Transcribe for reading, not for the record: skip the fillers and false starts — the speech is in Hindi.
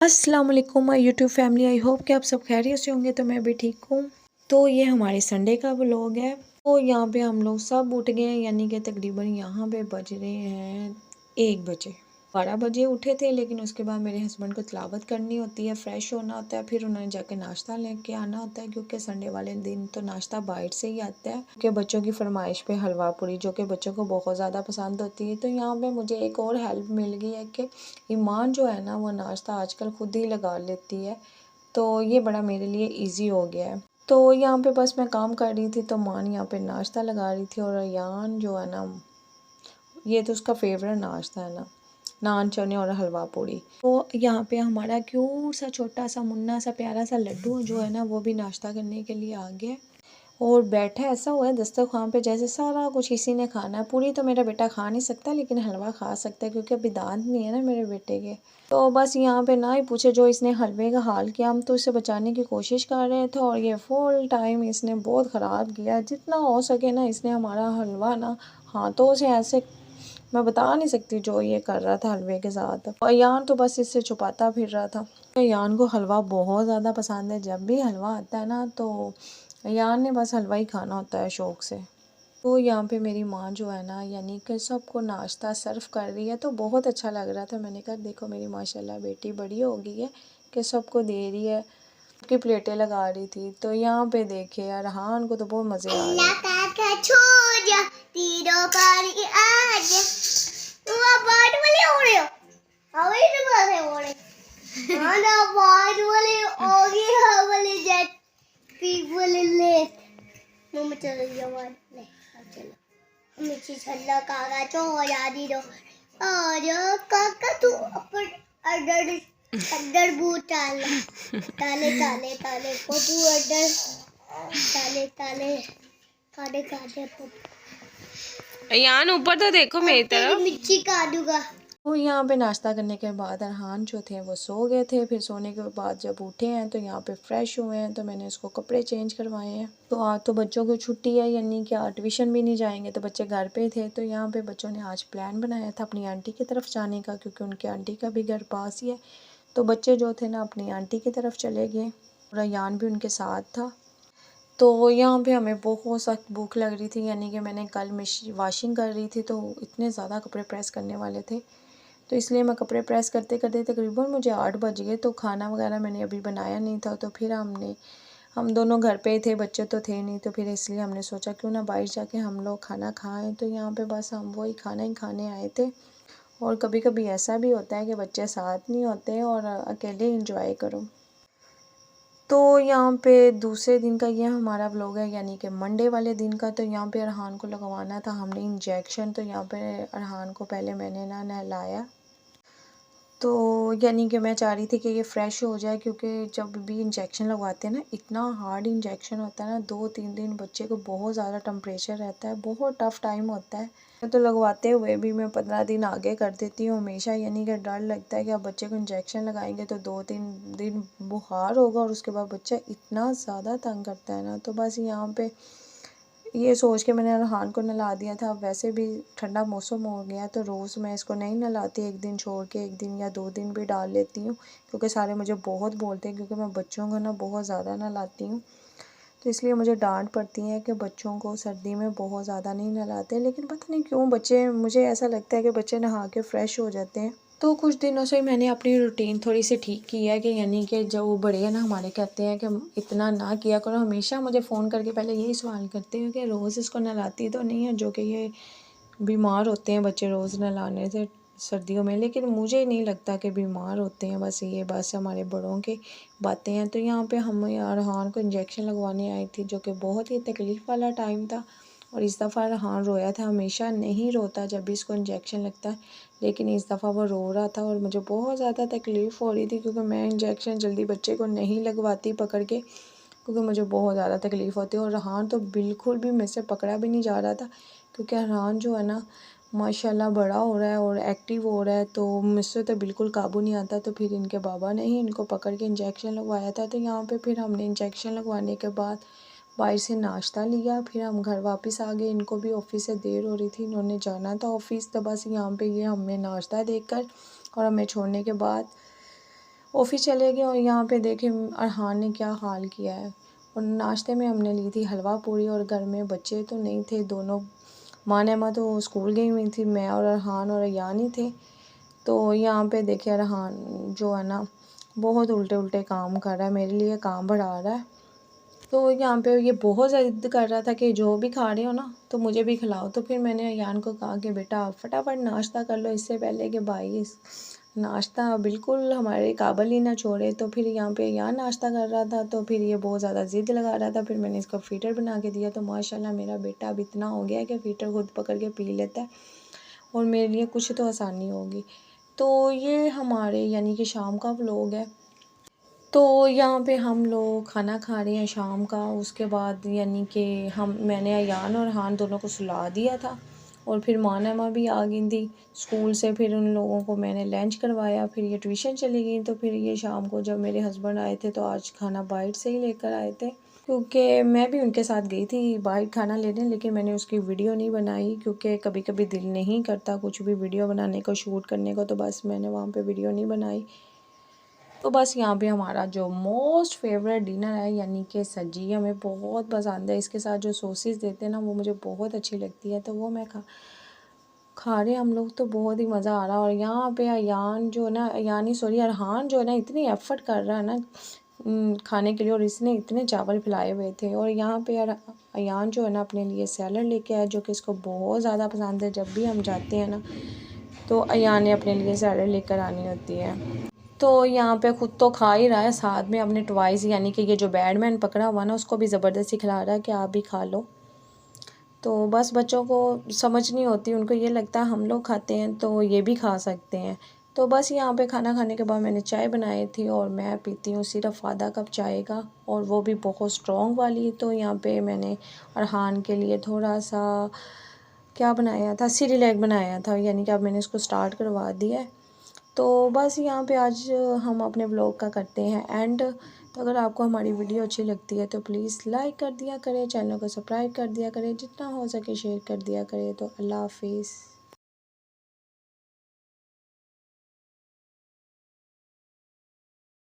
अस्सलाम वालेकुम my YouTube family. I hope कि आप सब खैरियत से होंगे। तो मैं भी ठीक हूँ। तो ये हमारे संडे का व्लॉग है। तो यहाँ पे हम लोग सब उठ गए, यानी कि तकरीबन यहाँ पे बज रहे हैं 1 बजे। 12 बजे उठे थे, लेकिन उसके बाद मेरे हस्बैंड को तिलावत करनी होती है, फ़्रेश होना होता है, फिर उन्होंने जाके नाश्ता लेके आना होता है, क्योंकि संडे वाले दिन तो नाश्ता बाहर से ही आता है, क्योंकि बच्चों की फरमाइश पे हलवा पूरी, जो कि बच्चों को बहुत ज़्यादा पसंद होती है। तो यहाँ पे मुझे एक और हेल्प मिल गई है कि ईमान जो है ना, वो नाश्ता आजकल खुद ही लगा लेती है। तो ये बड़ा मेरे लिए ईजी हो गया है। तो यहाँ पे बस मैं काम कर रही थी, तो मान यहाँ पे नाश्ता लगा रही थी, और अयान जो है ना, ये तो उसका फेवरेट नाश्ता है ना, नान चने और हलवा पूड़ी। तो यहाँ पे हमारा क्यूट सा छोटा सा मुन्ना सा प्यारा सा लड्डू जो है ना, वो भी नाश्ता करने के लिए आ गया और बैठा ऐसा हुआ है दस्तरखान पे जैसे सारा कुछ इसी ने खाना है। पूरी तो मेरा बेटा खा नहीं सकता, लेकिन हलवा खा सकता है, क्योंकि अभी दांत नहीं है ना मेरे बेटे के। तो बस यहाँ पे ना ही पूछे, जो इसने हलवे का हाल किया, हम तो इसे बचाने की कोशिश कर रहे थे, और ये फुल टाइम इसने बहुत ख़राब किया। जितना हो सके ना, इसने हमारा हलवा ना हाथों से ऐसे, मैं बता नहीं सकती जो ये कर रहा था हलवे के साथ। अयान तो बस इससे छुपाता फिर रहा था। अयान को हलवा बहुत ज़्यादा पसंद है। जब भी हलवा आता है ना, तो अयान ने बस हलवा ही खाना होता है शौक़ से। तो यहाँ पे मेरी माँ जो है ना, यानी कि सबको नाश्ता सर्व कर रही है, तो बहुत अच्छा लग रहा था। मैंने कहा देखो मेरी माशाल्लाह बेटी बड़ी हो गई है कि सबको दे रही है, सबकी प्लेटें लगा रही थी। तो यहाँ पे देखे यार, हाँ उनको तो बहुत मज़े आ रहे हैं। काका तू अपन अडर अडर बूट डाले ताले ताले ताले पप्पू अडर ताले ताले काटे काटे पप्पू अयान ऊपर तो देखो मेरी तरफ। मिर्ची काटूंगा। तो यहाँ पे नाश्ता करने के बाद अरहान जो थे वो सो गए थे। फिर सोने के बाद जब उठे हैं तो यहाँ पे फ्रेश हुए हैं, तो मैंने इसको कपड़े चेंज करवाए हैं। तो आज तो बच्चों को छुट्टी है, यानी कि आज ट्यूशन भी नहीं जाएंगे, तो बच्चे घर पे थे। तो यहाँ पे बच्चों ने आज प्लान बनाया था अपनी आंटी की तरफ जाने का, क्योंकि उनकी आंटी का भी घर पास ही है। तो बच्चे जो थे ना, अपनी आंटी की तरफ चले गए, और अयान भी उनके साथ था। तो यहाँ पे हमें बहुत सख्त भूख लग रही थी, यानी कि मैंने कल वाशिंग कर रही थी, तो इतने ज़्यादा कपड़े प्रेस करने वाले थे, तो इसलिए मैं कपड़े प्रेस करते करते तकरीबन मुझे 8 बज गए। तो खाना वगैरह मैंने अभी बनाया नहीं था। तो फिर हम दोनों घर पे ही थे, बच्चे तो थे नहीं, तो फिर इसलिए हमने सोचा क्यों ना बाहर जाके हम लोग खाना खाएं। तो यहाँ पे बस हम वही खाना ही खाने आए थे। और कभी कभी ऐसा भी होता है कि बच्चे साथ नहीं होते और अकेले इंजॉय करो। तो यहाँ पे दूसरे दिन का ये हमारा व्लॉग है, यानी कि मंडे वाले दिन का। तो यहाँ पे अरहान को लगवाना था हमने इंजेक्शन। तो यहाँ पे अरहान को पहले मैंने ना नहलाया, तो यानी कि मैं चाह रही थी कि ये फ़्रेश हो जाए, क्योंकि जब भी इंजेक्शन लगवाते हैं ना, इतना हार्ड इंजेक्शन होता है ना, 2-3 दिन बच्चे को बहुत ज़्यादा टेम्परेचर रहता है, बहुत टफ़ टाइम होता है। तो लगवाते हुए भी मैं 15 दिन आगे कर देती हूँ हमेशा, यानी कि डर लगता है कि अब बच्चे को इंजेक्शन लगाएंगे तो 2-3 दिन बुखार होगा, और उसके बाद बच्चा इतना ज़्यादा तंग करता है ना। तो बस यहाँ पे ये सोच के मैंने अरहान को नहला दिया था। अब वैसे भी ठंडा मौसम हो गया, तो रोज़ मैं इसको नहीं नहलाती, एक दिन छोड़ के 1 दिन या 2 दिन भी डाल लेती हूँ, क्योंकि सारे मुझे बहुत बोलते हैं, क्योंकि मैं बच्चों को ना बहुत ज़्यादा नहलाती हूँ। तो इसलिए मुझे डांट पड़ती है कि बच्चों को सर्दी में बहुत ज़्यादा नहीं नहलाते। लेकिन पता नहीं क्यों बच्चे, मुझे ऐसा लगता है कि बच्चे नहा के फ़्रेश हो जाते हैं। तो कुछ दिनों से मैंने अपनी रूटीन थोड़ी सी ठीक की है, कि यानी कि जो वो बड़े हैं ना हमारे, कहते हैं कि इतना ना किया करो। हमेशा मुझे फ़ोन करके पहले यही सवाल करते हैं कि रोज़ इसको नहलाती तो नहीं है, जो कि ये बीमार होते हैं बच्चे रोज़ नहलाने से सर्दियों में। लेकिन मुझे नहीं लगता कि बीमार होते हैं, बस हमारे बड़ों की बातें हैं। तो यहाँ पे हम अरहान को इंजेक्शन लगवाने आई थी, जो कि बहुत ही तकलीफ़ वाला टाइम था। और इस दफ़ा अरहान रोया था, हमेशा नहीं रोता जब भी इसको इंजेक्शन लगता है, लेकिन इस दफ़ा वो रो रहा था, और मुझे बहुत ज़्यादा तकलीफ़ हो रही थी, क्योंकि मैं इंजेक्शन जल्दी बच्चे को नहीं लगवाती पकड़ के, क्योंकि मुझे बहुत ज़्यादा तकलीफ़ होती है। और अरहान तो बिल्कुल भी मेरे से पकड़ा भी नहीं जा रहा था, क्योंकि अरहान जो है ना माशाल्लाह बड़ा हो रहा है और एक्टिव हो रहा है, तो मुझसे तो बिल्कुल काबू नहीं आता। तो फिर इनके बाबा ने ही इनको पकड़ के इंजेक्शन लगवाया था। तो यहाँ पे फिर हमने इंजेक्शन लगवाने के बाद बाहर से नाश्ता लिया, फिर हम घर वापस आ गए। इनको भी ऑफिस से देर हो रही थी, इन्होंने जाना था ऑफिस। तो बस यहाँ पे ये हमें नाश्ता देकर और हमें छोड़ने के बाद ऑफिस चले गए और यहाँ पे देखे अरहान ने क्या हाल किया है। और नाश्ते में हमने ली थी हलवा पूरी और घर में बच्चे तो नहीं थे, दोनों माँ नेमा तो स्कूल गई हुई थी, मैं और अरहान और अयान ही थे। तो यहाँ पे देखिए अरहान जो है ना बहुत उल्टे उल्टे काम कर रहा है, मेरे लिए काम बढ़ा रहा है। तो यहाँ पे ये बहुत ज़िद कर रहा था कि जो भी खा रहे हो ना तो मुझे भी खिलाओ। तो फिर मैंने अयान को कहा कि बेटा फटाफट नाश्ता कर लो इससे पहले कि भाई नाश्ता बिल्कुल हमारे काबिल ही ना छोड़े। तो फिर यहाँ पे अयान नाश्ता कर रहा था तो फिर ये बहुत ज़्यादा ज़िद लगा रहा था। फिर मैंने इसको फ़ीटर बना के दिया तो माशाल्लाह मेरा बेटा अब इतना हो गया कि फ़ीटर खुद पकड़ के पी लेता है और मेरे लिए कुछ तो आसानी होगी। तो ये हमारे यानी कि शाम का व्लॉग है। तो यहाँ पे हम लोग खाना खा रहे हैं शाम का। उसके बाद यानी कि मैंने अयान और हान दोनों को सुला दिया था और फिर मानमा भी आ गई थी स्कूल से। फिर उन लोगों को मैंने लंच करवाया, फिर ये ट्यूशन चली गई। तो फिर ये शाम को जब मेरे हस्बैंड आए थे तो आज खाना बाहर से ही लेकर आए थे, क्योंकि मैं भी उनके साथ गई थी बाहर खाना लेने, लेकिन मैंने उसकी वीडियो नहीं बनाई क्योंकि कभी कभी दिल नहीं करता कुछ भी वीडियो बनाने को, शूट करने को, तो बस मैंने वहाँ पे वीडियो नहीं बनाई। तो बस यहाँ पे हमारा जो मोस्ट फेवरेट डिनर है यानी कि सब्जी हमें बहुत पसंद है। इसके साथ जो सॉसेस देते हैं ना वो मुझे बहुत अच्छी लगती है, तो वो मैं खा रहे हम लोग। तो बहुत ही मज़ा आ रहा है। और यहाँ पे अयान जो है ना, अयानी सॉरी अरहान जो है ना इतनी एफ़र्ट कर रहा है ना खाने के लिए, और इसने इतने चावल खिलाए हुए थे। और यहाँ पे अयान जो है ना अपने लिए सैलड लेके आया जो कि इसको बहुत ज़्यादा पसंद है। जब भी हम जाते हैं ना तो अयान ने अपने लिए सैलड लेकर आनी होती है। तो यहाँ पे ख़ुद तो खा ही रहा है, साथ में अपने टॉयज़ यानी कि ये जो बैडमैन पकड़ा हुआ ना उसको भी ज़बरदस्ती खिला रहा है कि आप भी खा लो। तो बस बच्चों को समझ नहीं होती, उनको ये लगता है हम लोग खाते हैं तो ये भी खा सकते हैं। तो बस यहाँ पे खाना खाने के बाद मैंने चाय बनाई थी और मैं पीती हूँ सिर्फ आधा कप चाय का, और वो भी बहुत स्ट्रॉन्ग वाली। तो यहाँ पे मैंने अरहान के लिए थोड़ा सा क्या बनाया था, सिरिलैक बनाया था, यानी कि अब मैंने इसको स्टार्ट करवा दिया है। तो बस यहाँ पे आज हम अपने व्लॉग का करते हैं एंड। तो अगर आपको हमारी वीडियो अच्छी लगती है तो प्लीज़ लाइक कर दिया करें, चैनल को सब्सक्राइब कर दिया करें, जितना हो सके शेयर कर दिया करें। तो अल्लाह हाफिज़।